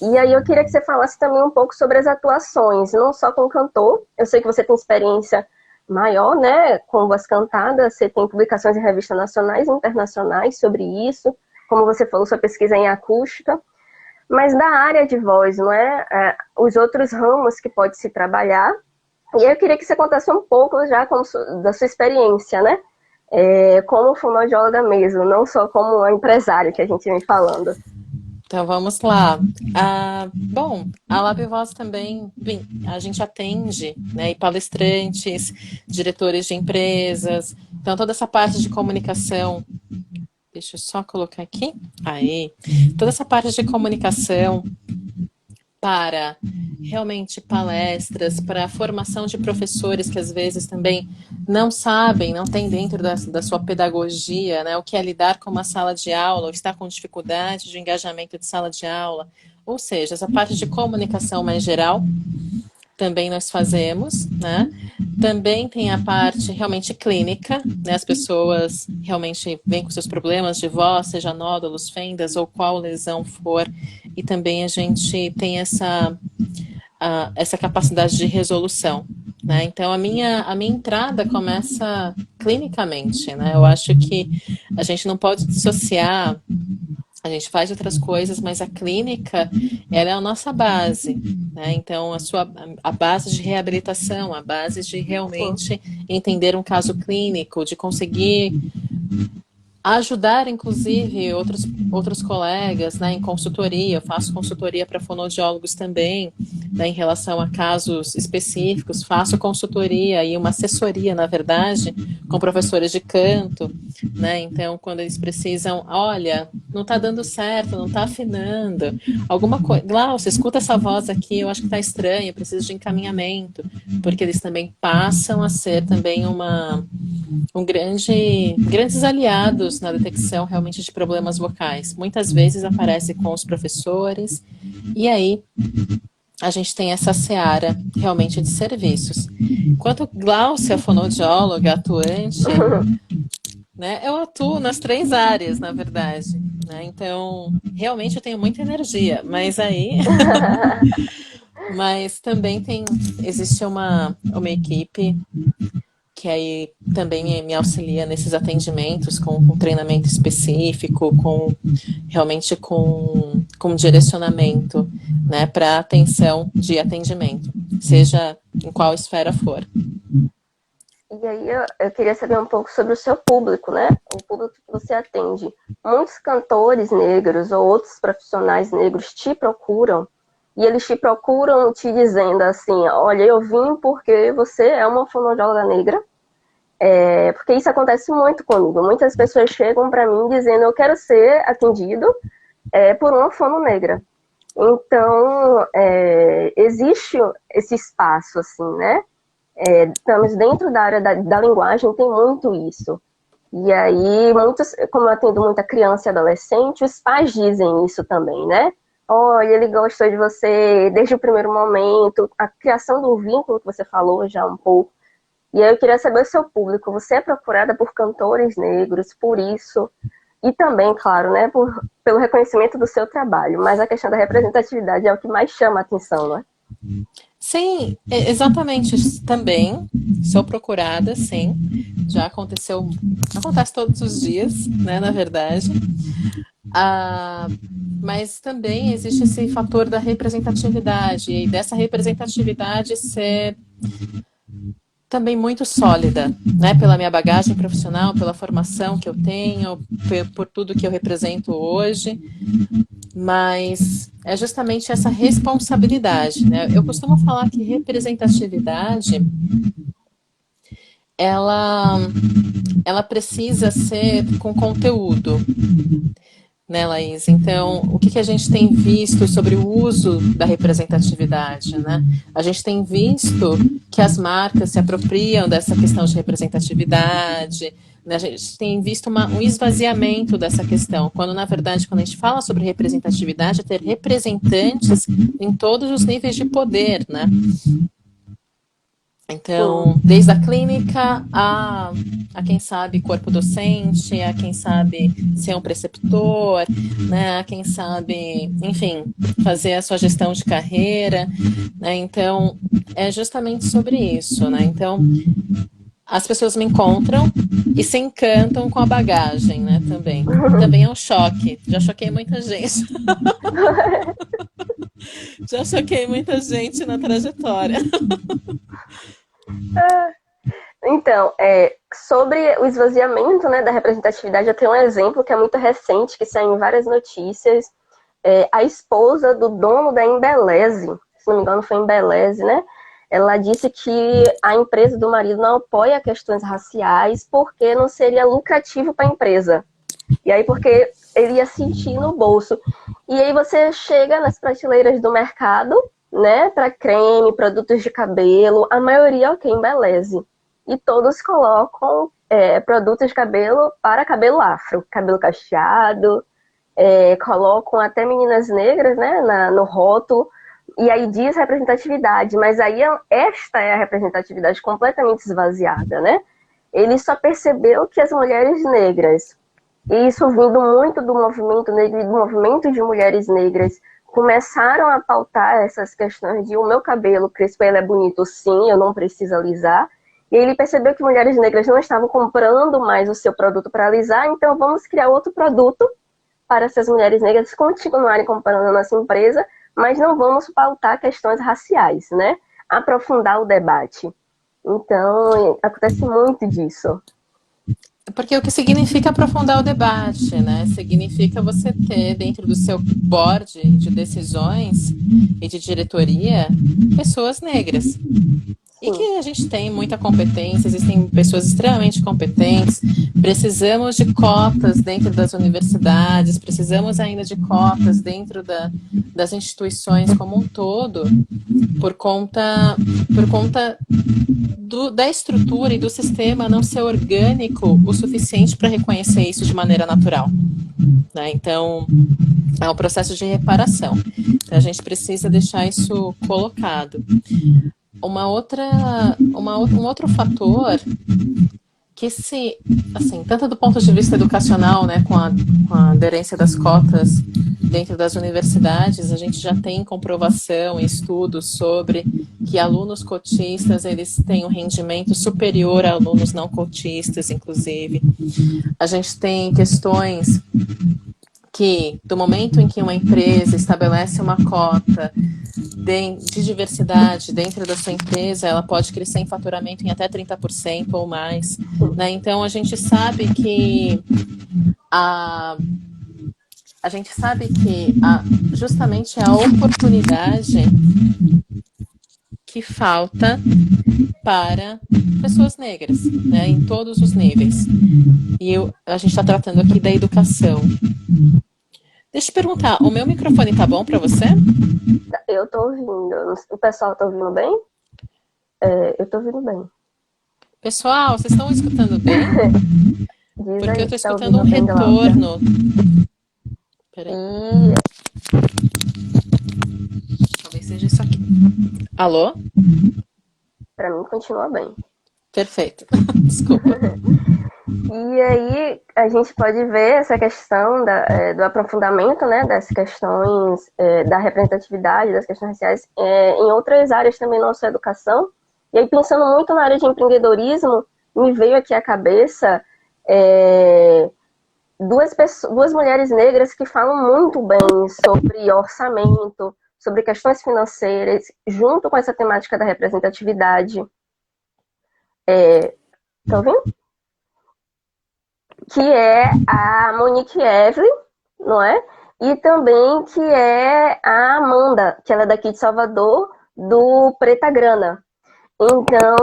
E aí eu queria que você falasse também um pouco sobre as atuações, não só com cantor. Eu sei que você tem experiência maior, né, com voz cantada, você tem publicações em revistas nacionais e internacionais sobre isso, como você falou, sua pesquisa em acústica, mas da área de voz, não é? Os outros ramos que pode se trabalhar. E aí eu queria que você contasse um pouco já da sua experiência, né? Como fonoaudióloga mesmo, não só como empresário que a gente vem falando. Então vamos lá. Bom, a LabVoz também, bem, a gente atende, né, e palestrantes, diretores de empresas, então toda essa parte de comunicação. Deixa eu só colocar aqui. Aí, toda essa parte de comunicação para realmente palestras, para a formação de professores que às vezes também não sabem, não tem dentro da sua pedagogia, né, o que é lidar com uma sala de aula, ou está com dificuldade de engajamento de sala de aula, ou seja, essa parte de comunicação mais geral, também nós fazemos, né? Também tem a parte realmente clínica, né? As pessoas realmente vêm com seus problemas de voz, seja nódulos, fendas ou qual lesão for, e também a gente tem essa capacidade de resolução, né? Então a minha entrada começa clinicamente, né? Eu acho que a gente não pode dissociar. A gente faz outras coisas, mas a clínica, ela é a nossa base, né? Então, a base de reabilitação, a base de realmente entender um caso clínico, de conseguir ajudar, inclusive, outros colegas, né, em consultoria. Eu faço consultoria para fonoaudiólogos também, né, em relação a casos específicos, faço consultoria e uma assessoria, na verdade, com professores de canto, né? Então, quando eles precisam, olha, não está dando certo, não está afinando, alguma coisa, Glaucio, escuta essa voz aqui, eu acho que está estranho, preciso de encaminhamento, porque eles também passam a ser também grandes aliados na detecção realmente de problemas vocais. Muitas vezes aparece com os professores, e aí a gente tem essa seara realmente de serviços. Enquanto Glaucia, fonoaudióloga, atuante, né, eu atuo nas 3 áreas, na verdade. Né? Então, realmente eu tenho muita energia, mas aí... mas também existe uma equipe que aí também me auxilia nesses atendimentos com treinamento específico, realmente com direcionamento, né, para atenção de atendimento, seja em qual esfera for. E aí eu queria saber um pouco sobre o seu público, né? O público que você atende. Muitos cantores negros ou outros profissionais negros te procuram e eles te procuram te dizendo assim, olha, eu vim porque você é uma fonoaudióloga negra. Porque isso acontece muito comigo. Muitas pessoas chegam para mim dizendo eu quero ser atendido por uma fono negra. Então, existe esse espaço, assim, né? Estamos dentro da área da linguagem, tem muito isso. E aí, como eu atendo muita criança e adolescente, os pais dizem isso também, né? Olha, ele gostou de você desde o primeiro momento, a criação do vínculo que você falou já um pouco. E aí eu queria saber o seu público. Você é procurada por cantores negros, por isso, e também, claro, né, pelo reconhecimento do seu trabalho, mas a questão da representatividade é o que mais chama a atenção, não é? Sim, exatamente. Também sou procurada, sim. Já aconteceu, acontece todos os dias, né, na verdade. Ah, mas também existe esse fator da representatividade e dessa representatividade ser também muito sólida, né? Pela minha bagagem profissional, pela formação que eu tenho, por tudo que eu represento hoje. Mas é justamente essa responsabilidade, né? Eu costumo falar que representatividade ela precisa ser com conteúdo, né, Laís? Então, o que a gente tem visto sobre o uso da representatividade, né? A gente tem visto que as marcas se apropriam dessa questão de representatividade, né? A gente tem visto um esvaziamento dessa questão, quando, na verdade, quando a gente fala sobre representatividade, é ter representantes em todos os níveis de poder, né? Então, desde a clínica a quem sabe corpo docente, a quem sabe ser um preceptor, né, a quem sabe, enfim, fazer a sua gestão de carreira, né? Então, é justamente sobre isso, né? Então, as pessoas me encontram e se encantam com a bagagem, né, também. Também é um choque. Já choquei muita gente. Já choquei muita gente na trajetória. Então, sobre o esvaziamento, né, da representatividade, eu tenho um exemplo que é muito recente, que saiu em várias notícias. A esposa do dono da Embeleze, se não me engano foi Embeleze, né? Ela disse que a empresa do marido não apoia questões raciais porque não seria lucrativo para a empresa. E aí, porque ele ia sentir no bolso. E aí você chega nas prateleiras do mercado, né, para creme, produtos de cabelo, a maioria ok, embeleze. E todos colocam produtos de cabelo para cabelo afro, cabelo cacheado, colocam até meninas negras, né, no rótulo, e aí diz representatividade, mas aí esta é a representatividade completamente esvaziada, né? Ele só percebeu que as mulheres negras, e isso vindo muito do movimento negro e do movimento de mulheres negras, começaram a pautar essas questões de o meu cabelo crespo, ele é bonito sim, eu não preciso alisar. E ele percebeu que mulheres negras não estavam comprando mais o seu produto para alisar, então vamos criar outro produto para essas mulheres negras continuarem comprando na nossa empresa, mas não vamos pautar questões raciais, né? Aprofundar o debate. Então, acontece muito disso. Porque o que significa aprofundar o debate, né? Significa você ter dentro do seu board de decisões e de diretoria pessoas negras. E que Sim, a gente tem muita competência, existem pessoas extremamente competentes, precisamos de cotas dentro das universidades, precisamos ainda de cotas dentro das instituições como um todo, por conta, por conta da estrutura e do sistema não ser orgânico o suficiente para reconhecer isso de maneira natural. Né? Então, é um processo de reparação. Então, a gente precisa deixar isso colocado. Um outro fator que se, assim, tanto do ponto de vista educacional, né, com a aderência das cotas dentro das universidades, a gente já tem comprovação e estudos sobre que alunos cotistas, eles têm um rendimento superior a alunos não cotistas, inclusive. A gente tem questões que, do momento em que uma empresa estabelece uma cota de diversidade dentro da sua empresa, ela pode crescer em faturamento em até 30% ou mais. Né? Então, a gente sabe que justamente a oportunidade que falta para pessoas negras, né, em todos os níveis. E a gente está tratando aqui da educação. Deixa eu te perguntar, o meu microfone tá bom para você? eu tô ouvindo. O pessoal tá ouvindo bem? Eu tô ouvindo bem. Pessoal, vocês estão escutando bem? Diz Porque eu aí estou se tá escutando um ouvindo bem, Glaucia. retorno. Peraí, E talvez seja isso aqui. Alô? pra mim continua bem. Perfeito. Desculpa. E aí a gente pode ver essa questão do aprofundamento, né, das questões da representatividade, das questões raciais, em outras áreas também na nossa educação. E aí, pensando muito na área de empreendedorismo, me veio aqui à cabeça duas mulheres negras que falam muito bem sobre orçamento, sobre questões financeiras, junto com essa temática da representatividade. Tá ouvindo? Que é a Monique Evelyn, não é? E também que é a Amanda, que ela é daqui de Salvador, do Preta Grana. Então,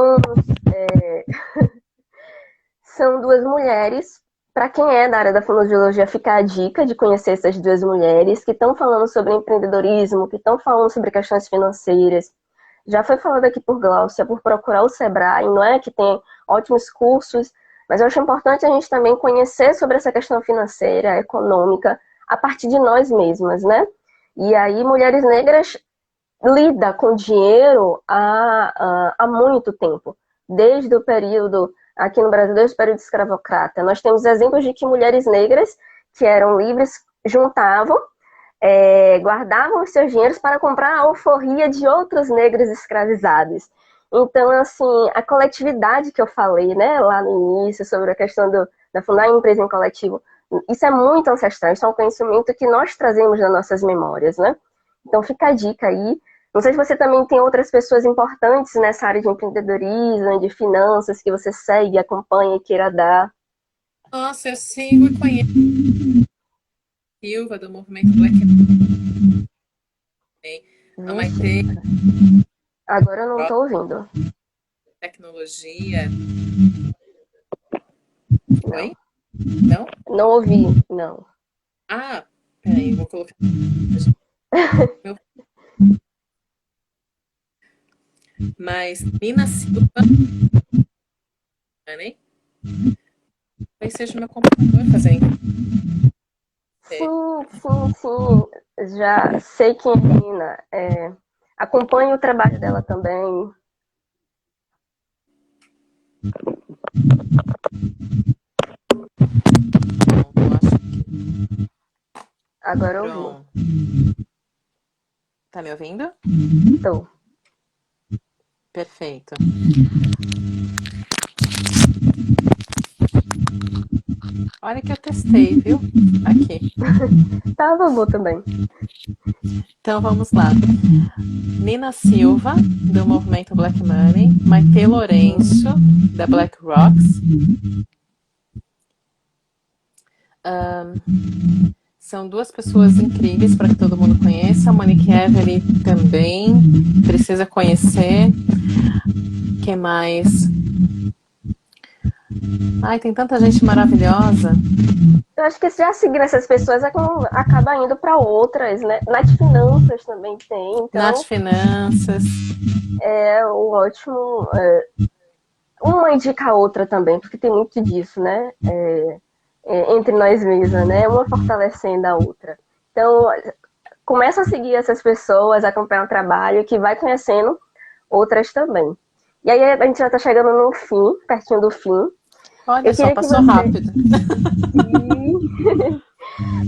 são duas mulheres. Para quem é da área da fonoaudiologia, fica a dica de conhecer essas duas mulheres que estão falando sobre empreendedorismo, que estão falando sobre questões financeiras. Já foi falado aqui por Glaucia, por procurar o Sebrae, não é? Que tem ótimos cursos, mas eu acho importante a gente também conhecer sobre essa questão financeira, econômica, a partir de nós mesmas, né? E aí, Mulheres Negras lida com dinheiro há muito tempo, desde o período, aqui no Brasil, desde o período escravocrata. Nós temos exemplos de que mulheres negras, que eram livres, juntavam, guardavam os seus dinheiros para comprar a alforria de outros negros escravizados. Então, assim, a coletividade que eu falei, né, lá no início, sobre a questão da fundar a empresa em coletivo, isso é muito ancestral, isso é um conhecimento que nós trazemos das nossas memórias, né? Então, fica a dica aí. Não sei se você também tem outras pessoas importantes nessa área de empreendedorismo, de finanças, que você segue, acompanha e queira dar. Nossa, eu sigo e conheço a Silva do movimento Black a Maitê, Agora eu não tô ouvindo. tecnologia. Não. Oi? Não? Não ouvi, não. Ah, peraí, vou colocar. Mas Nina Silva, né? Talvez seja o meu computador fazendo. Sim. Já sei quem é a Nina. Acompanho o trabalho dela também. Agora eu ouvi. Tá me ouvindo? Tô. Perfeito. Olha que eu testei, viu? Aqui. Tava bom também. Então vamos lá. Nina Silva, do movimento Black Money. Maitê Lourenço, da Black Rocks. São duas pessoas incríveis para que todo mundo conheça. A Monique Evelyn também precisa conhecer. Que mais? Ai, tem tanta gente maravilhosa. Eu acho que já seguindo essas pessoas é como acaba indo para outras, né? Nas finanças também tem, Nath então Finanças. é um ótimo. Uma indica a outra também, porque tem muito disso, né? Entre nós mesmas, né? Uma fortalecendo a outra. Então, começa a seguir essas pessoas, acompanhar o trabalho, que vai conhecendo outras também. E aí a gente já está chegando no fim, pertinho do fim. Olha Eu só, queria que passou você. rápido.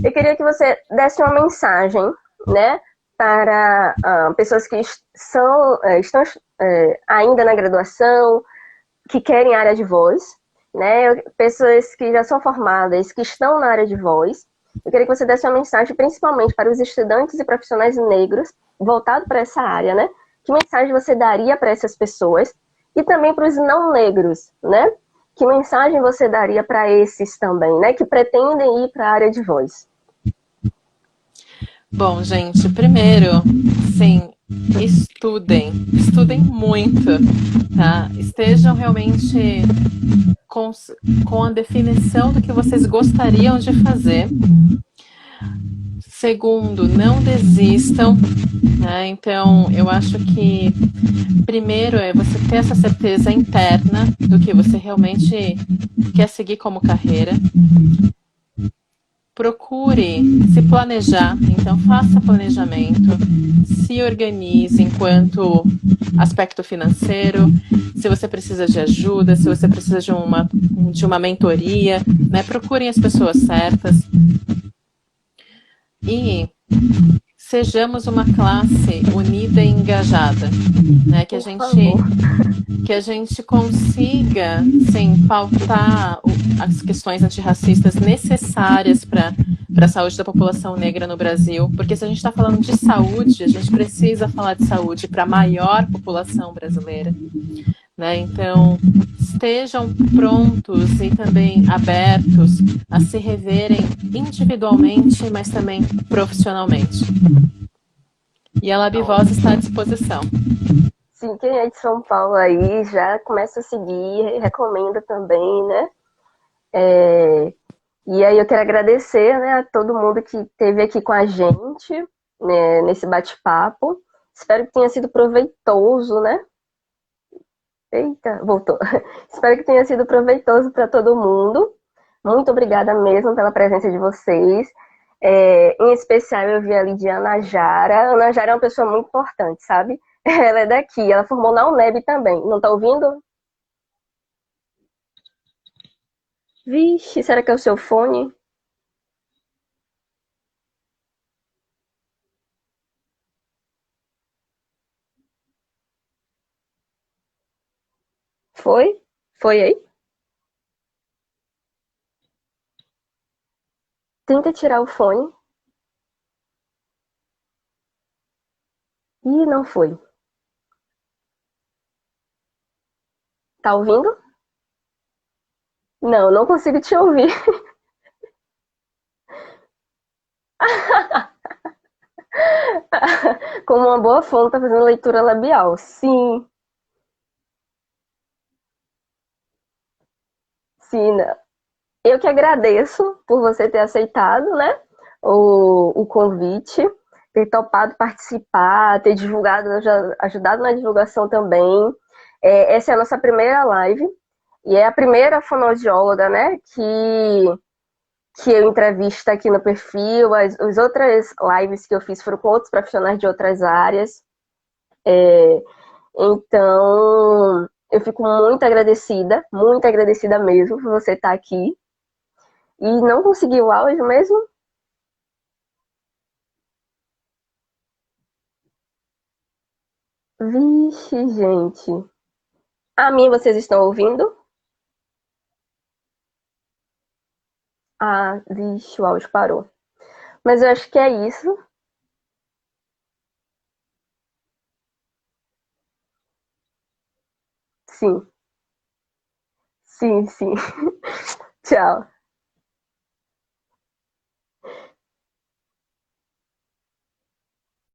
Eu queria que você desse uma mensagem, né, para pessoas que estão ainda na graduação, que querem área de voz, né, pessoas que já são formadas, que estão na área de voz. Eu queria que você desse uma mensagem, principalmente para os estudantes e profissionais negros, voltado para essa área, né? Que mensagem você daria para essas pessoas? E também para os não negros, né? Que mensagem você daria para esses também, né? Que pretendem ir para a área de voz? Bom, gente, primeiro, sim, estudem muito, tá? Estejam realmente com, com a definição do que vocês gostariam de fazer. Segundo, não desistam, né? Então, eu acho que primeiro é você ter essa certeza interna do que você realmente quer seguir como carreira. Procure se planejar, então faça planejamento, se organize enquanto aspecto financeiro, se você precisa de ajuda, se você precisa de uma mentoria, né? Procurem as pessoas certas e sejamos uma classe unida e engajada, né? Por favor. Que a gente consiga, sim, pautar as questões antirracistas necessárias para a saúde da população negra no Brasil, porque se a gente está falando de saúde, a gente precisa falar de saúde para a maior população brasileira, né? Então, estejam prontos e também abertos a se reverem individualmente, mas também profissionalmente. E a Labvoz está à disposição. Sim, quem é de São Paulo aí já começa a seguir, recomenda também, né? E aí eu quero agradecer, né, a todo mundo que esteve aqui com a gente, né, nesse bate-papo. Espero que tenha sido proveitoso, né? Eita, voltou. Espero que tenha sido proveitoso para todo mundo. Muito obrigada mesmo pela presença de vocês. Em especial, eu vi a Lidiana Jara. A Ana Jara é uma pessoa muito importante, sabe? Ela é daqui, ela formou na UNEB também. Não tá ouvindo? Vixe, será que é o seu fone? Foi? Foi aí? Tenta tirar o fone. Ih, não foi. Tá ouvindo? Não, não consigo te ouvir. Como uma boa fã, tá fazendo leitura labial. Sim, sim. Né? Eu que agradeço por você ter aceitado, né? O convite, ter topado participar, ter divulgado, ajudado na divulgação também. Essa é a nossa primeira live e é a primeira fonoaudióloga, né? Que eu entrevisto aqui no perfil. As outras lives que eu fiz foram com outros profissionais de outras áreas. Então, eu fico muito agradecida mesmo por você estar aqui. E não consegui o áudio mesmo? Vixe, gente. A mim vocês estão ouvindo? Ah, vixe, o áudio parou. Mas eu acho que é isso. Sim, sim, sim. Tchau.